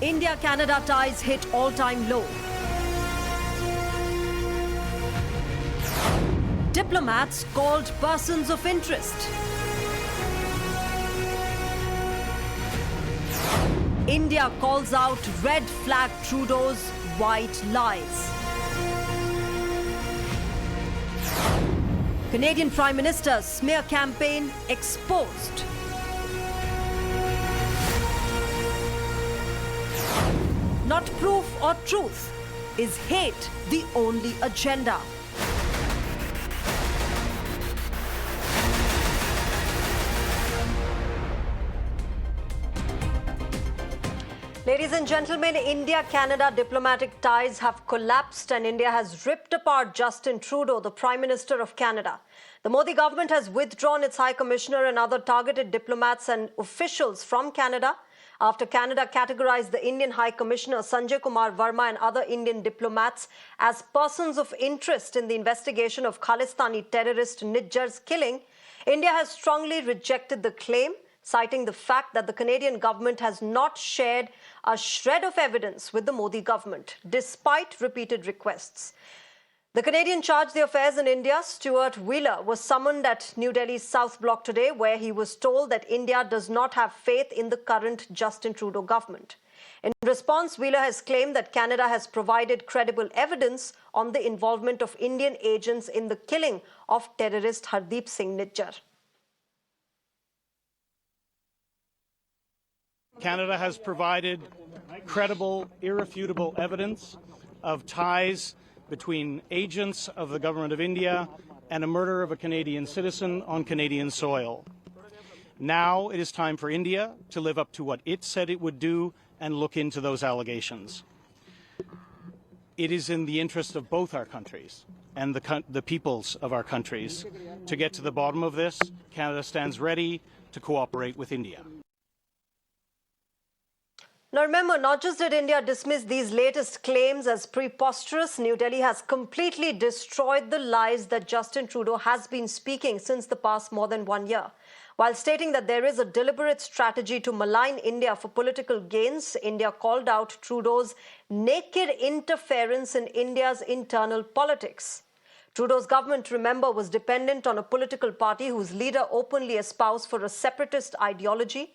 India-Canada ties hit all-time low. Diplomats called persons of interest. India calls out red flag Trudeau's white lies. Canadian Prime Minister's smear campaign exposed. Not proof or truth. Is hate the only agenda? Ladies and gentlemen, India-Canada diplomatic ties have collapsed and India has ripped apart Justin Trudeau, the Prime Minister of Canada. The Modi government has withdrawn its High Commissioner and other targeted diplomats and officials from Canada after Canada categorized the Indian High Commissioner Sanjay Kumar Verma and other Indian diplomats as persons of interest in the investigation of Khalistani terrorist Nijjar's killing. India has strongly rejected the claim, citing the fact that the Canadian government has not shared a shred of evidence with the Modi government, despite repeated requests. The Canadian charge d'affaires in India, Stuart Wheeler, was summoned at New Delhi's South Block today, where he was told that India does not have faith in the current Justin Trudeau government. In response, Wheeler has claimed that Canada has provided credible evidence on the involvement of Indian agents in the killing of terrorist Hardeep Singh Nijjar. Canada has provided credible, irrefutable evidence of ties between agents of the Government of India and a murder of a Canadian citizen on Canadian soil. Now it is time for India to live up to what it said it would do and look into those allegations. It is in the interest of both our countries and the peoples of our countries to get to the bottom of this. Canada stands ready to cooperate with India. Now remember, not just did India dismiss these latest claims as preposterous, New Delhi has completely destroyed the lies that Justin Trudeau has been speaking since the past more than 1 year. While stating that there is a deliberate strategy to malign India for political gains, India called out Trudeau's naked interference in India's internal politics. Trudeau's government, remember, was dependent on a political party whose leader openly espoused for a separatist ideology,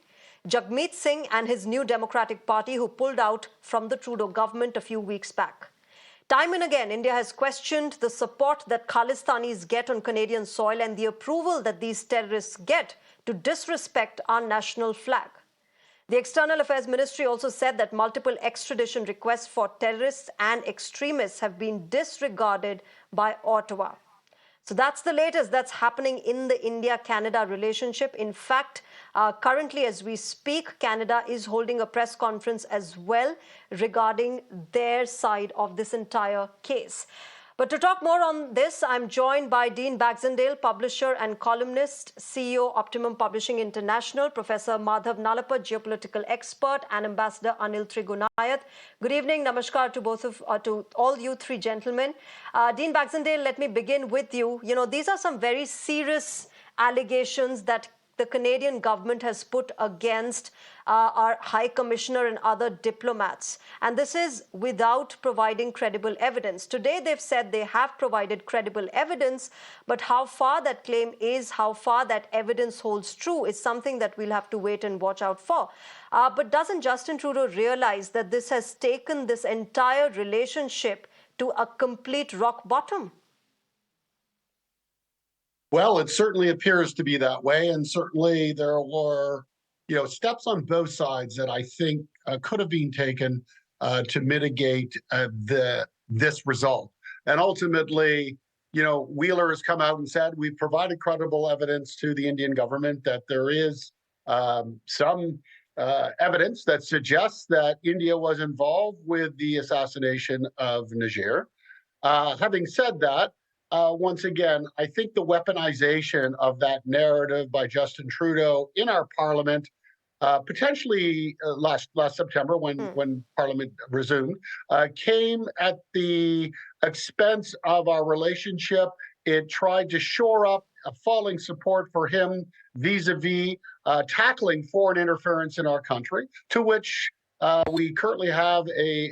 Jagmeet Singh and his New Democratic Party, who pulled out from the Trudeau government a few weeks back. Time and again, India has questioned the support that Khalistanis get on Canadian soil and the approval that these terrorists get to disrespect our national flag. The External Affairs Ministry also said that multiple extradition requests for terrorists and extremists have been disregarded by Ottawa. So that's the latest that's happening in the India-Canada relationship. In fact, currently as we speak, Canada is holding a press conference as well regarding their side of this entire case. But to talk more on this, I'm joined by Dean Baxendale, publisher and columnist, CEO, Optimum Publishing International, Professor Madhav Nalapat, geopolitical expert, and Ambassador Anil Trigunayat. Good evening, namaskar to all you three gentlemen. Dean Baxendale, let me begin with you. You know, these are some very serious allegations that the Canadian government has put against our High Commissioner and other diplomats. And this is without providing credible evidence. Today, they've said they have provided credible evidence, but how far that claim is, how far that evidence holds true is something that we'll have to wait and watch out for. But doesn't Justin Trudeau realize that this has taken this entire relationship to a complete rock bottom? Well, it certainly appears to be that way, and certainly there were, steps on both sides that I think could have been taken to mitigate this result. And ultimately, Wheeler has come out and said we've provided credible evidence to the Indian government that there is some evidence that suggests that India was involved with the assassination of Nijjar. Having said that, once again, I think the weaponization of that narrative by Justin Trudeau in our parliament, potentially last September when Parliament resumed, came at the expense of our relationship. It tried to shore up a falling support for him vis-a-vis tackling foreign interference in our country, to which We currently have a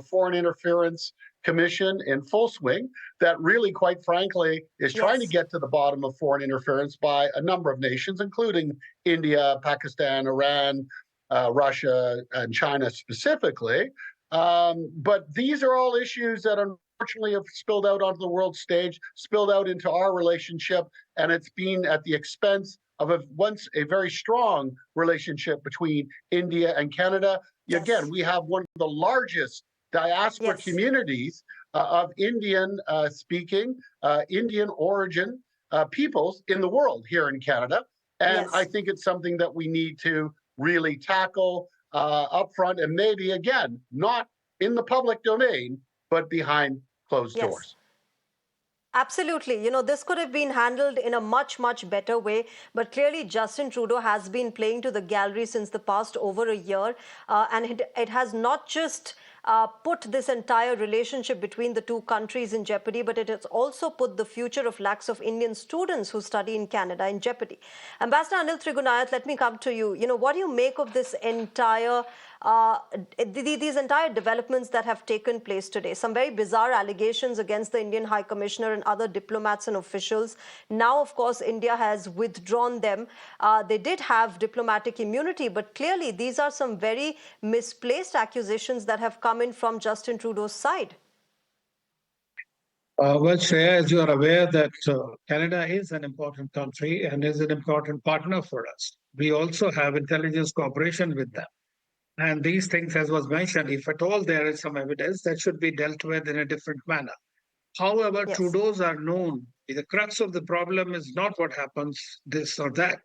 foreign interference commission in full swing that really, quite frankly, is trying to Yes. get to the bottom of foreign interference by a number of nations, including India, Pakistan, Iran, Russia, and China specifically. But these are all issues that unfortunately have spilled out onto the world stage, spilled out into our relationship, and it's been at the expense of once a very strong relationship between India and Canada. Yes. Again, we have one of the largest diaspora communities of Indian speaking, Indian origin peoples in the world here in Canada. And I think it's something that we need to really tackle upfront, and maybe, again, not in the public domain, but behind closed doors. Absolutely. This could have been handled in a much, much better way. But clearly, Justin Trudeau has been playing to the gallery since the past over a year. And it has not just put this entire relationship between the two countries in jeopardy, but it has also put the future of lakhs of Indian students who study in Canada in jeopardy. Ambassador Anil Trigunayat, let me come to you. What do you make of this entire these entire developments that have taken place today? Some very bizarre allegations against the Indian High Commissioner and other diplomats and officials. Now, of course, India has withdrawn them. They did have diplomatic immunity, but clearly these are some very misplaced accusations that have come in from Justin Trudeau's side. Well, Shreya, as you are aware that Canada is an important country and is an important partner for us. We also have intelligence cooperation with them. And these things, as was mentioned, if at all there is some evidence, that should be dealt with in a different manner. However, Trudeaus are known. The crux of the problem is not what happens, this or that.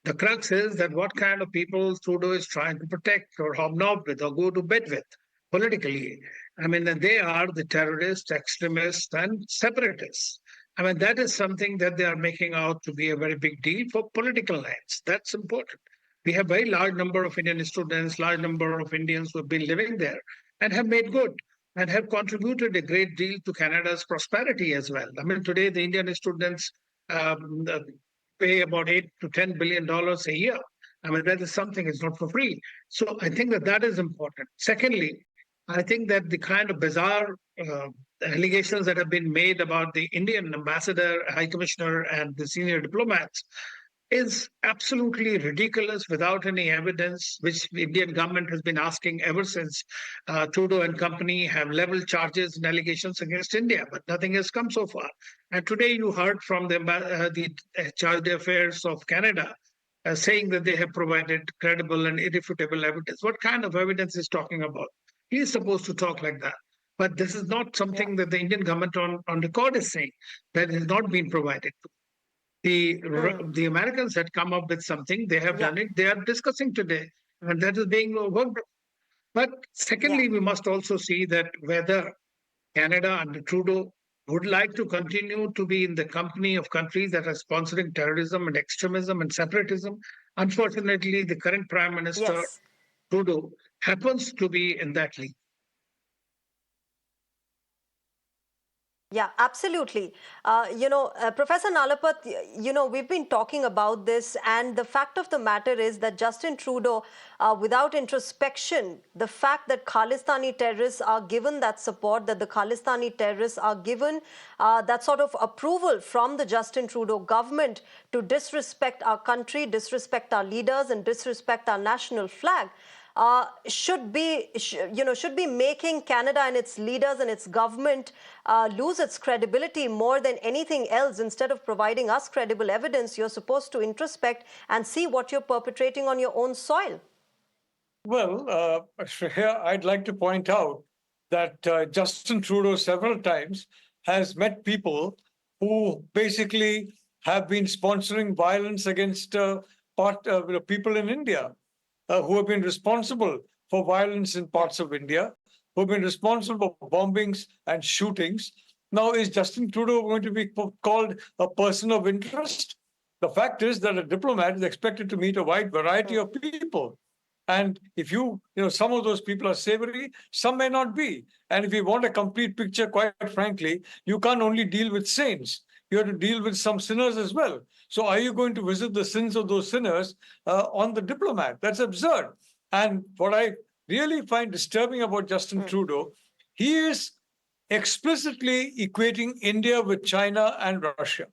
The crux is that what kind of people Trudeau is trying to protect or hobnob with or go to bed with politically. I mean, they are the terrorists, extremists, and separatists. I mean, that is something that they are making out to be a very big deal for political lines. That's important. We have a very large number of Indian students, large number of Indians who have been living there and have made good and have contributed a great deal to Canada's prosperity as well. I mean, today the Indian students pay about $8 to $10 billion a year. I mean, that is something, it's not for free. So I think that that is important. Secondly, I think that the kind of bizarre allegations that have been made about the Indian ambassador, high commissioner, and the senior diplomats is absolutely ridiculous without any evidence, which the Indian government has been asking ever since Trudeau and company have leveled charges and allegations against India, but nothing has come so far. And today you heard from the Charge d'Affaires of Canada saying that they have provided credible and irrefutable evidence. What kind of evidence is talking about? He is supposed to talk like that. But this is not something that the Indian government on record is saying that has not been provided to. The Americans had come up with something. They have done it. They are discussing today, and that is being worked on. But secondly, we must also see that whether Canada under Trudeau would like to continue to be in the company of countries that are sponsoring terrorism and extremism and separatism. Unfortunately, the current Prime Minister, Trudeau, happens to be in that league. Yeah, absolutely. Professor Nalapat, we've been talking about this, and the fact of the matter is that Justin Trudeau, without introspection, the fact that Khalistani terrorists are given that support, that the Khalistani terrorists are given that sort of approval from the Justin Trudeau government to disrespect our country, disrespect our leaders, and disrespect our national flag, should be making Canada and its leaders and its government lose its credibility more than anything else. Instead of providing us credible evidence, you're supposed to introspect and see what you're perpetrating on your own soil. Well, Shreya, I'd like to point out that Justin Trudeau several times has met people who basically have been sponsoring violence against people in India. Who have been responsible for violence in parts of India, who have been responsible for bombings and shootings. Now, is Justin Trudeau going to be called a person of interest? The fact is that a diplomat is expected to meet a wide variety of people. And if some of those people are savory, some may not be. And if you want a complete picture, quite frankly, you can't only deal with saints. You have to deal with some sinners as well. So are you going to visit the sins of those sinners on the diplomat? That's absurd. And what I really find disturbing about Justin Trudeau, he is explicitly equating India with China and Russia.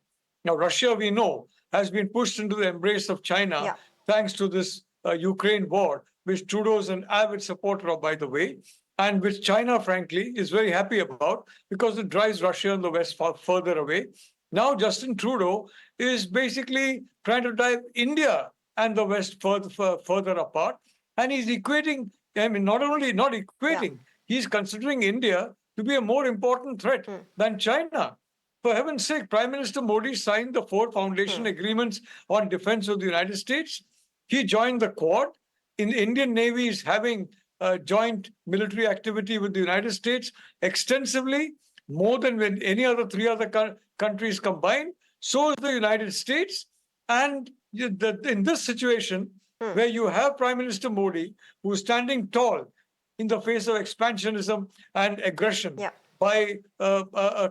Now, Russia, we know, has been pushed into the embrace of China Yeah. thanks to this Ukraine war, which Trudeau is an avid supporter of, by the way, and which China, frankly, is very happy about because it drives Russia and the West further away. Now, Justin Trudeau is basically trying to drive India and the West further apart. And he's equating, I mean, not equating, he's considering India to be a more important threat than China. For heaven's sake, Prime Minister Modi signed the 4 foundation agreements on defense of the United States. He joined the Quad. In the Indian Navy is having joint military activity with the United States extensively, more than when any other 3 other countries combined. So is the United States. And in this situation, where you have Prime Minister Modi, who is standing tall in the face of expansionism and aggression by a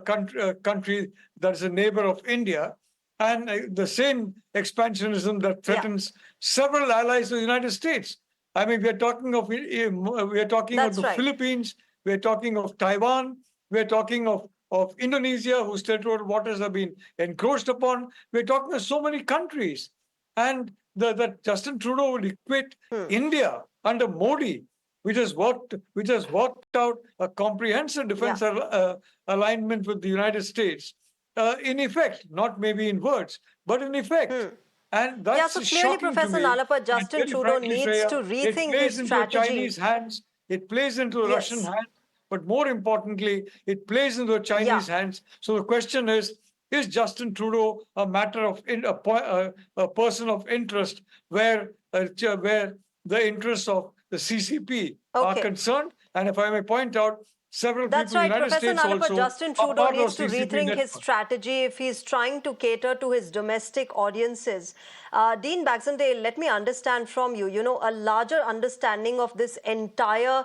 country that is a neighbor of India, and the same expansionism that threatens several allies of the United States. I mean, we are talking of the Philippines, we are talking of Taiwan, we are talking of Indonesia, whose territorial waters have been encroached upon. We are talking of so many countries, and that Justin Trudeau will equate India under Modi, which has worked out a comprehensive defense alignment with the United States, in effect, not maybe in words, but in effect. And that's so clearly, shocking Professor to me. Nalapat, Justin And very Trudeau frankly, needs Shreya, to it rethink plays his into strategy. Chinese hands. It plays into the Russian hands. But more importantly, it plays into the Chinese hands. So the question is Justin Trudeau a matter of a person of interest where the interests of the CCP are concerned? And if I may point out, several That's people in the right, United Professor States Nalapat. also Justin are Trudeau part of needs to CCP rethink his network. strategy if he's trying to cater to his domestic audiences. Dean Baxendale, let me understand from you, a larger understanding of this entire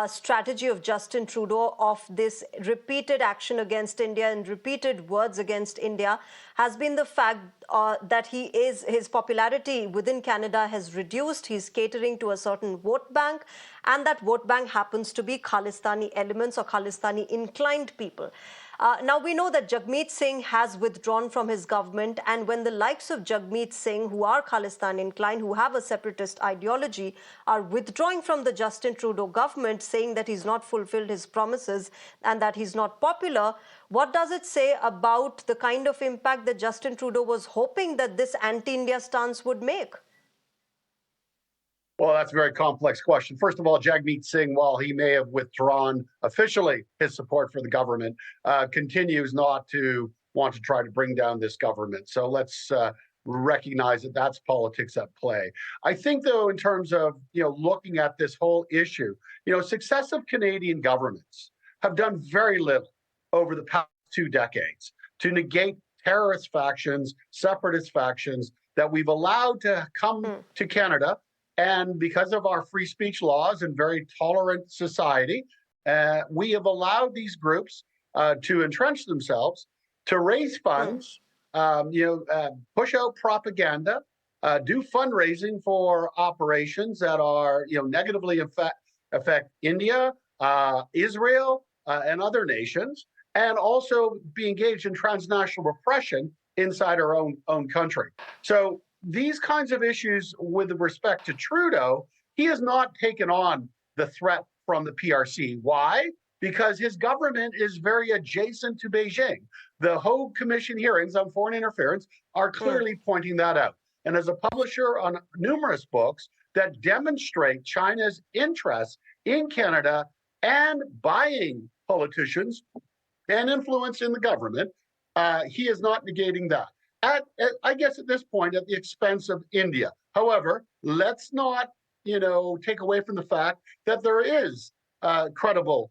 strategy of Justin Trudeau, of this repeated action against India and repeated words against India, has been the fact that his popularity within Canada has reduced. He's catering to a certain vote bank, and that vote bank happens to be Khalistani elements or Khalistani inclined people. Now, we know that Jagmeet Singh has withdrawn from his government, and when the likes of Jagmeet Singh, who are Khalistan inclined, who have a separatist ideology, are withdrawing from the Justin Trudeau government, saying that he's not fulfilled his promises and that he's not popular, what does it say about the kind of impact that Justin Trudeau was hoping that this anti-India stance would make? Well, that's a very complex question. First of all, Jagmeet Singh, while he may have withdrawn officially his support for the government, continues not to want to try to bring down this government. So let's recognize that that's politics at play. I think, though, in terms of looking at this whole issue, successive Canadian governments have done very little over the past 2 decades to negate terrorist factions, separatist factions that we've allowed to come to Canada. And because of our free speech laws and very tolerant society, we have allowed these groups to entrench themselves, to raise funds, push out propaganda, do fundraising for operations that are negatively affect India, Israel, and other nations, and also be engaged in transnational repression inside our own country. So these kinds of issues with respect to Trudeau, he has not taken on the threat from the PRC. Why? Because his government is very adjacent to Beijing. The Hague Commission hearings on foreign interference are clearly pointing that out. And as a publisher on numerous books that demonstrate China's interest in Canada and buying politicians and influence in the government, he is not negating that. I guess at this point, at the expense of India. However, let's not, take away from the fact that there is credible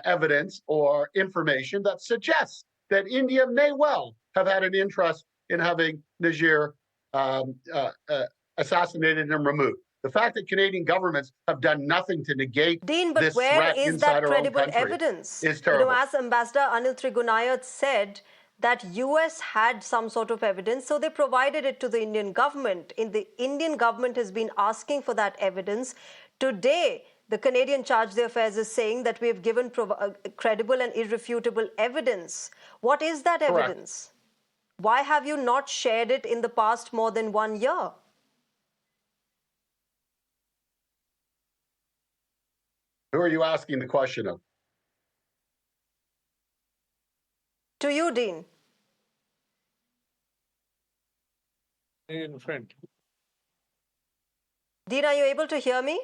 evidence or information that suggests that India may well have had an interest in having Niger assassinated and removed. The fact that Canadian governments have done nothing to negate Dean, but this where threat is inside that our own credible country evidence? is terrible. As Ambassador Anil Trigunayat said, that US had some sort of evidence, so they provided it to the Indian government. The Indian government has been asking for that evidence. Today, The Canadian charge d'affaires is saying that we have given credible and irrefutable evidence. What is that Correct. evidence? Why have you not shared it in the past more than 1 year? Who are you asking the question of? To you, Dean. In front. Dean, are you able to hear me?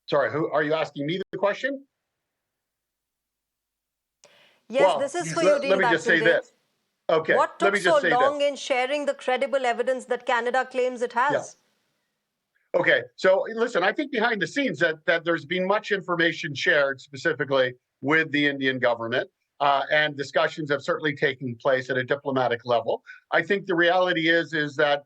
Sorry, who are you asking me the question? Yes, Well, this is for you, Dean let me just say Baxendale. this. Okay, What let took me so just say long this. in sharing the credible evidence that Canada claims it has? Okay, so listen, I think behind the scenes that there's been much information shared specifically with the Indian government, and discussions have certainly taken place at a diplomatic level. I think the reality is that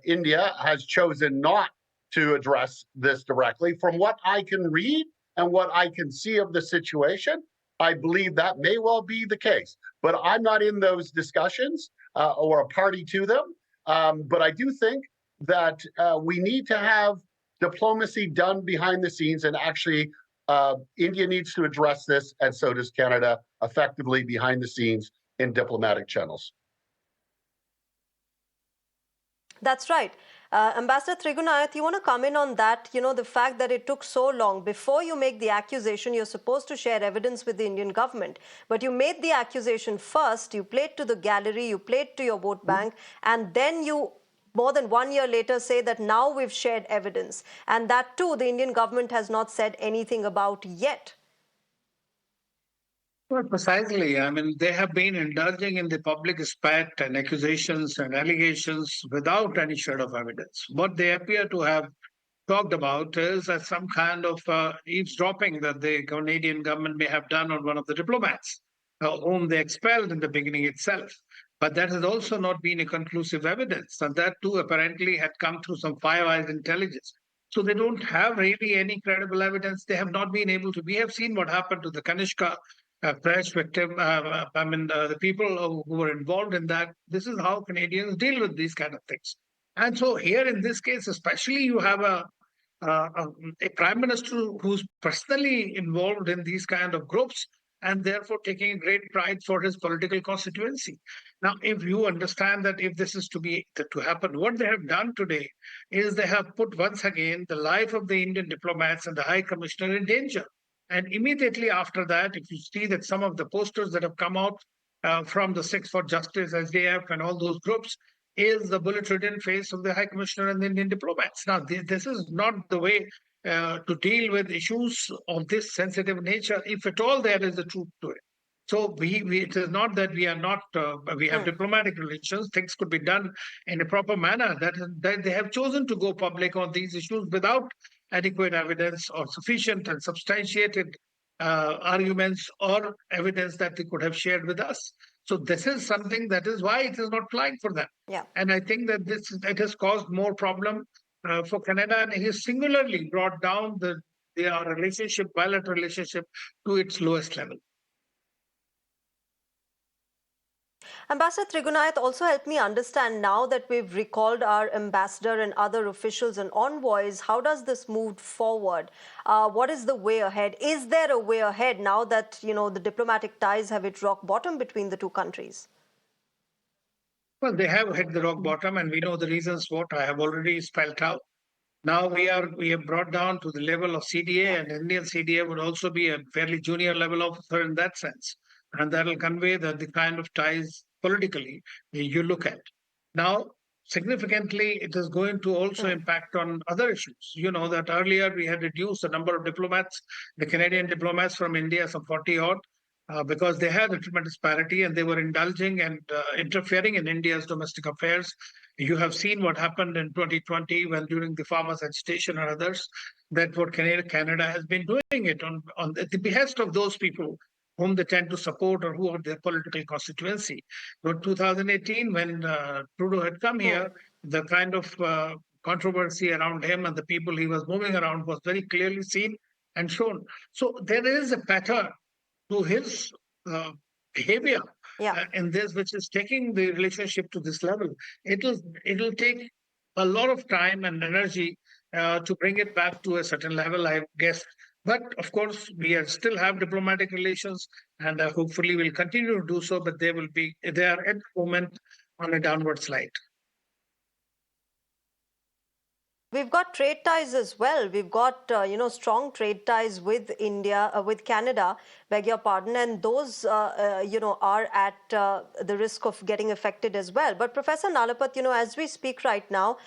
India has chosen not to address this directly. From what I can read and what I can see of the situation, I believe that may well be the case. But I'm not in those discussions or a party to them. But I do think that we need to have diplomacy done behind the scenes, and actually India needs to address this, and so does Canada, effectively behind the scenes in diplomatic channels. That's right. Ambassador Trigunayat, you want to come in on that? You know, the fact that it took so long. Before you make the accusation, you're supposed to share evidence with the Indian government. But you made the accusation first, you played to the gallery, you played to your vote bank, and then you, more than 1 year later, say that now we've shared evidence. And that too, the Indian government has not said anything about yet. Well, precisely. I mean, they have been indulging in the public spat and accusations and allegations without any shred of evidence. What they appear to have talked about is some kind of eavesdropping that the Canadian government may have done on one of the diplomats, whom they expelled in the beginning itself. But that has also not been a conclusive evidence. And that too apparently had come through some Five Eyes intelligence. So they don't have really any credible evidence. They have not been able to. We have seen what happened to the Kanishka crash victim. The people who were involved in that. This is how Canadians deal with these kind of things. And so here in this case, especially, you have a prime minister who's personally involved in these kind of groups and therefore taking great pride for his political constituency. Now, if you understand that if this is to happen, what they have done today is they have put once again the life of the Indian diplomats and the High Commissioner in danger. And immediately after that, if you see that some of the posters that have come out from the Six for Justice, SDF, and all those groups, is the bullet-ridden face of the High Commissioner and the Indian diplomats. Now, this is not the way to deal with issues of this sensitive nature, if at all there is a truth to it. So it is not that we are not, we have diplomatic relations. Things could be done in a proper manner. That they have chosen to go public on these issues without adequate evidence or sufficient and substantiated arguments or evidence that they could have shared with us. So this is something that is why it is not flying for them. Yeah. And I think that it has caused more problem for Canada, and it has singularly brought down their relationship, bilateral relationship, to its lowest level. Ambassador Trigunayat, also help me understand, now that we've recalled our ambassador and other officials and envoys, how does this move forward? What is the way ahead? Is there a way ahead now that, you know, the diplomatic ties have hit rock bottom between the two countries? Well, they have hit the rock bottom, and we know the reasons what I have already spelled out. Now we have brought down to the level of CDA, and Indian CDA would also be a fairly junior level officer in that sense. And that will convey the kind of ties politically you look at. Now, significantly, it is going to also impact on other issues. You know that earlier we had reduced the number of diplomats, the Canadian diplomats from India, some 40 odd, because they had a tremendous disparity and they were indulging and interfering in India's domestic affairs. You have seen what happened in 2020 when during the farmers' agitation and others, that what Canada has been doing it on the behest of those people whom they tend to support or who are their political constituency. But 2018, when Trudeau had come here, the kind of controversy around him and the people he was moving around was very clearly seen and shown. So there is a pattern to his behavior in this, which is taking the relationship to this level. It'll take a lot of time and energy to bring it back to a certain level, I guess. But of course, still have diplomatic relations, and hopefully will continue to do so. But they are at the moment on a downward slide. We've got trade ties as well. We've got, strong trade ties with India, with Canada, beg your pardon, and those, are at the risk of getting affected as well. But Professor Nalapat, as we speak right now,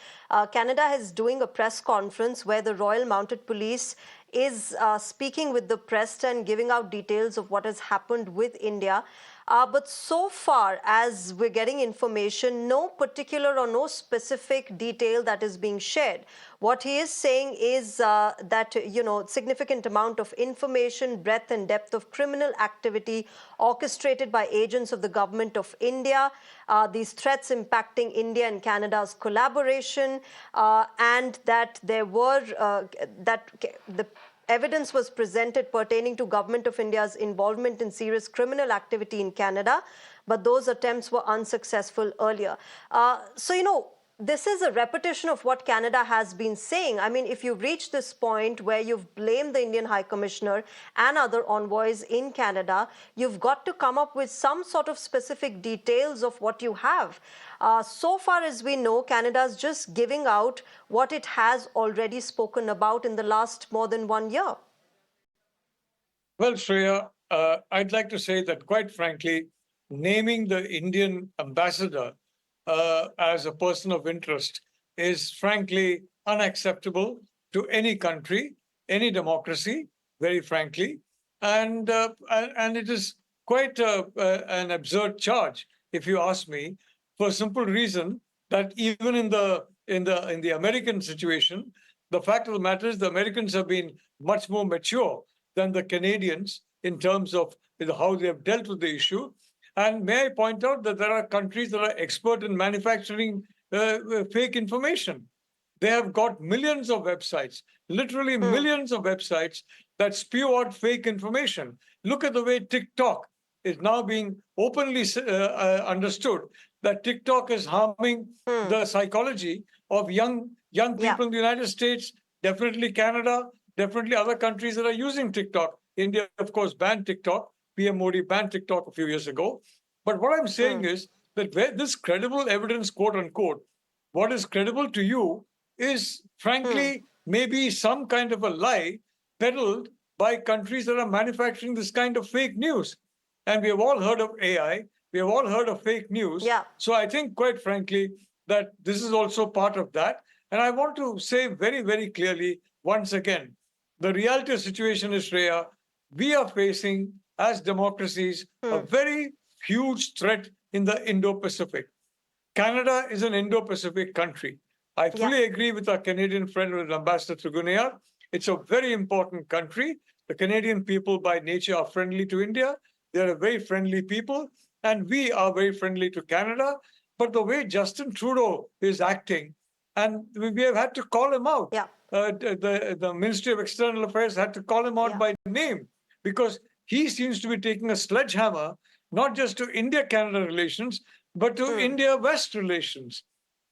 Canada is doing a press conference where the Royal Mounted Police is speaking with the press and giving out details of what has happened with India. But so far as we're getting information, no particular or no specific detail that is being shared. What he is saying is that, significant amount of information, breadth and depth of criminal activity orchestrated by agents of the government of India, these threats impacting India and Canada's collaboration, and that there were, the evidence was presented pertaining to Government of India's involvement in serious criminal activity in Canada, but those attempts were unsuccessful earlier. This is a repetition of what Canada has been saying. I mean, if you've reached this point where you've blamed the Indian High Commissioner and other envoys in Canada, you've got to come up with some sort of specific details of what you have. So far as we know, Canada's just giving out what it has already spoken about in the last more than 1 year. Well, Shreya, I'd like to say that, quite frankly, naming the Indian ambassador as a person of interest is frankly unacceptable to any country, any democracy, very frankly, and it is quite an absurd charge, if you ask me, for a simple reason that even in the American situation, the fact of the matter is the Americans have been much more mature than the Canadians in terms of how they have dealt with the issue. And may I point out that there are countries that are expert in manufacturing fake information. They have got millions of websites, literally millions of websites that spew out fake information. Look at the way TikTok is now being openly understood, that TikTok is harming the psychology of young people in the United States, definitely Canada, definitely other countries that are using TikTok. India, of course, banned TikTok. PM Modi banned TikTok a few years ago. But what I'm saying is that where this credible evidence, quote unquote, what is credible to you is, frankly, maybe some kind of a lie peddled by countries that are manufacturing this kind of fake news. And we have all heard of AI. We have all heard of fake news. Yeah. So I think, quite frankly, that this is also part of that. And I want to say very, very clearly, once again, the reality of the situation is, Shreya, we are facing, as democracies, a very huge threat in the Indo-Pacific. Canada is an Indo-Pacific country. I fully agree with our Canadian friend, with Ambassador Trigunayat. It's a very important country. The Canadian people, by nature, are friendly to India. They're a very friendly people, and we are very friendly to Canada. But the way Justin Trudeau is acting, and we have had to call him out. The Ministry of External Affairs had to call him out by name, because he seems to be taking a sledgehammer, not just to India-Canada relations, but to India-West relations.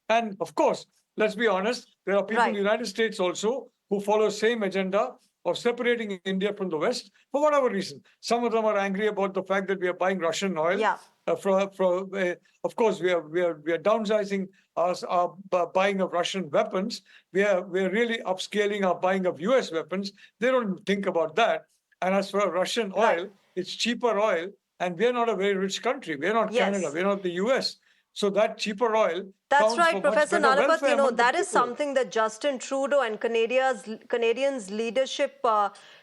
And of course, let's be honest, there are people in the United States also who follow same agenda of separating India from the West for whatever reason. Some of them are angry about the fact that we are buying Russian oil. Of course, we are downsizing our buying of Russian weapons. We are really upscaling our buying of US weapons. They don't think about that. And as for Russian oil, it's cheaper oil, and we are not a very rich country. We are not Canada. We are not the US. So that cheaper oil. That's right, Professor Nalapat. That is something that Justin Trudeau and Canadians leadership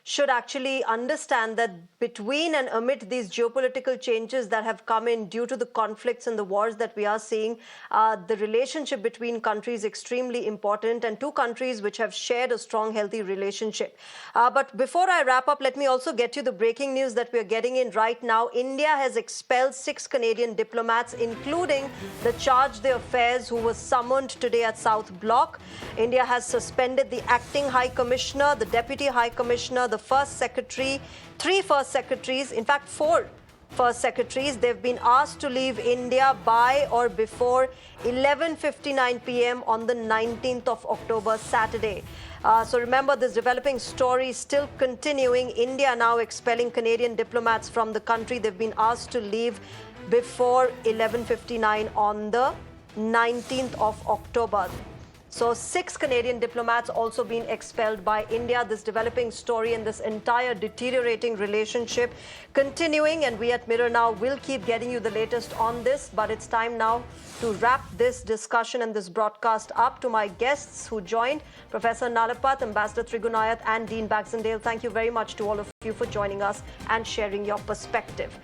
should actually understand, that between and amid these geopolitical changes that have come in due to the conflicts and the wars that we are seeing, the relationship between countries is extremely important, and two countries which have shared a strong, healthy relationship. But before I wrap up, let me also get you the breaking news that we are getting in right now. India has expelled 6 Canadian diplomats, including the charge d'affaires who was summoned today at South Block. India has suspended the acting High Commissioner, the Deputy High Commissioner, the First Secretary, 3 First Secretaries, in fact 4 First secretaries. They've been asked to leave India by or before 11:59 p.m. on the 19th of October, Saturday. So remember, this developing story is still continuing. India now expelling Canadian diplomats from the country. They've been asked to leave before 11:59 on the 19th of October. So 6 Canadian diplomats also been expelled by India. This developing story and this entire deteriorating relationship continuing. And we at Mirror Now will keep getting you the latest on this. But it's time now to wrap this discussion and this broadcast up. To my guests who joined, Professor Nalapat, Ambassador Trigunayat and Dean Baxendale, thank you very much to all of you for joining us and sharing your perspective.